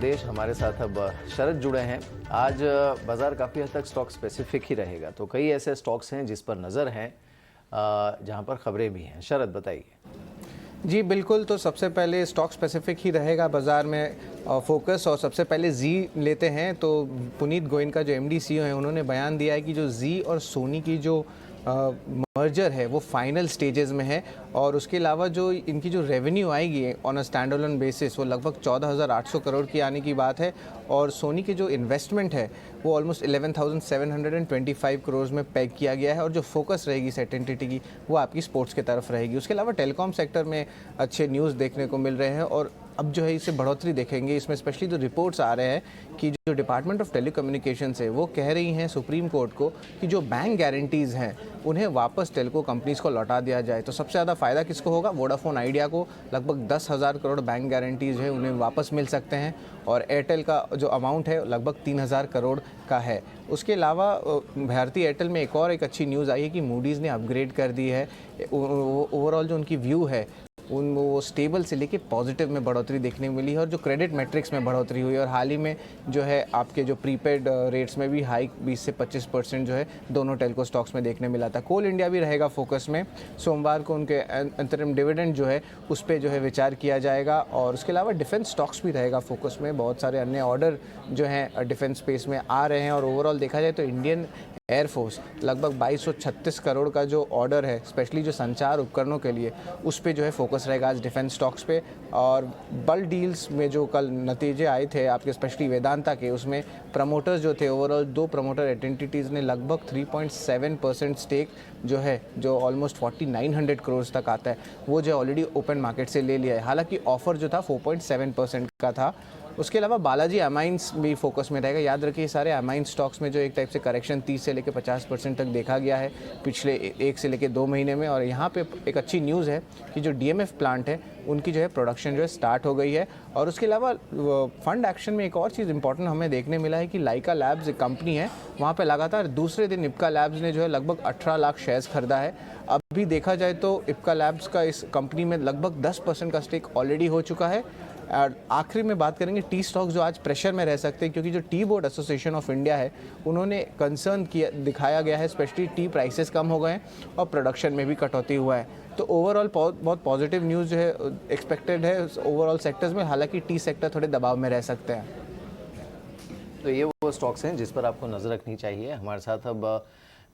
देश हमारे साथ अब शरद जुड़े हैं। आज बाजार काफ़ी हद तक स्टॉक स्पेसिफिक ही रहेगा, तो कई ऐसे स्टॉक्स हैं जिस पर नज़र है, जहां पर खबरें भी हैं। शरद बताइए। जी बिल्कुल, तो सबसे पहले स्टॉक स्पेसिफिक ही रहेगा बाज़ार में फोकस, और सबसे पहले जी लेते हैं। तो पुनीत गोयनका जो एमडी सीईओ हैं, उन्होंने बयान दिया है कि जो जी और सोनी की जो मर्जर है वो फाइनल स्टेजेस में है, और उसके अलावा जो इनकी जो रेवेन्यू आएगी on a stand alone basis वो लगभग 14,800 करोड़ की आने की बात है, और सोनी की जो इन्वेस्टमेंट है वो ऑलमोस्ट 11,725 करोड़ में पैक किया गया है, और जो फोकस रहेगी सेट एंटिटी की वो आपकी स्पोर्ट्स की तरफ रहेगी। उसके अलावा टेलीकॉम सेक्टर में अच्छे न्यूज़ देखने को मिल रहे हैं, और अब जो है इसे बढ़ोतरी देखेंगे। इसमें स्पेशली जो रिपोर्ट्स आ रहे हैं कि जो डिपार्टमेंट ऑफ टेलीकम्युनिकेशंस है वो कह रही हैं सुप्रीम कोर्ट को कि जो बैंक गारंटीज़ हैं उन्हें वापस टेलको कंपनीज़ को लौटा दिया जाए। तो सबसे ज़्यादा फ़ायदा किसको होगा? वोडाफोन आइडिया को। लगभग 10,000 करोड़ बैंक गारंटीज़ है उन्हें वापस मिल सकते हैं, और एयरटेल का जो अमाउंट है लगभग 3,000 करोड़ का है। उसके अलावा भारतीय एयरटेल में एक अच्छी न्यूज़ आई है कि मूडीज़ ने अपग्रेड कर दी है। ओवरऑल जो उनकी व्यू है वो स्टेबल से लेके पॉजिटिव में बढ़ोतरी देखने को मिली है, और जो क्रेडिट मैट्रिक्स में बढ़ोतरी हुई है, और हाल ही में जो है आपके जो प्रीपेड रेट्स में भी हाइक 20 से 25% जो है दोनों टेलको स्टॉक्स में देखने मिला था। कोल इंडिया भी रहेगा फोकस में। सोमवार को उनके अंतरिम डिविडेंड जो है उस पर जो है विचार किया जाएगा, और उसके अलावा डिफेंस स्टॉक्स भी रहेगा फोकस में। बहुत सारे अन्य ऑर्डर जो हैं डिफेंस स्पेस में आ रहे हैं, और ओवरऑल देखा जाए तो इंडियन एयरफोर्स लगभग 2236 करोड़ का जो ऑर्डर है स्पेशली जो संचार उपकरणों के लिए, उस पे जो है फोकस रहेगा आज डिफेंस स्टॉक्स पे। और बल्क डील्स में जो कल नतीजे आए थे आपके स्पेशली वेदांता के, उसमें प्रमोटर्स जो थे ओवरऑल 2 प्रमोटर एंटिटीज़ ने लगभग 3.7% स्टेक जो है, जो ऑलमोस्ट 4,900 करोड़ तक आता है, वो जो ऑलरेडी ओपन मार्केट से ले लिया है। हालांकि ऑफर जो था 4.7% का था। उसके अलावा बालाजी अमाइंस भी फोकस में रहेगा। याद रखिए सारे अमाइन स्टॉक्स में जो एक टाइप से करेक्शन 30 से लेकर 50% तक देखा गया है पिछले 1 से लेकर 2 महीने में। और यहाँ पे एक अच्छी न्यूज़ है कि जो डीएमएफ प्लांट है उनकी जो है प्रोडक्शन जो है स्टार्ट हो गई है। और उसके अलावा फंड एक्शन में एक और चीज़ इंपॉर्टेंट हमें देखने मिला है कि लाइका लैब्स एक कंपनी है, वहाँ पर लगातार दूसरे दिन इप्का लैब्स ने जो है लगभग 18 लाख शेयर्स खरीदा है। अभी देखा जाए तो इप्का लैब्स का इस कंपनी में लगभग 10% का स्टेक ऑलरेडी हो चुका है। और आखिरी में बात करेंगे टी स्टॉक्स जो आज प्रेशर में रह सकते हैं, क्योंकि जो tea board association of India है उन्होंने कंसर्न किया दिखाया गया है, स्पेशली टी प्राइसेस कम हो गए हैं और प्रोडक्शन में भी कटौती हुआ है। तो ओवरऑल बहुत पॉजिटिव न्यूज़ जो है एक्सपेक्टेड है ओवरऑल सेक्टर्स में। हालांकि टी सेक्टर थोड़े दबाव में रह सकते हैं। तो ये वो स्टॉक्स हैं जिस पर आपको नज़र रखनी चाहिए। हमारे साथ अब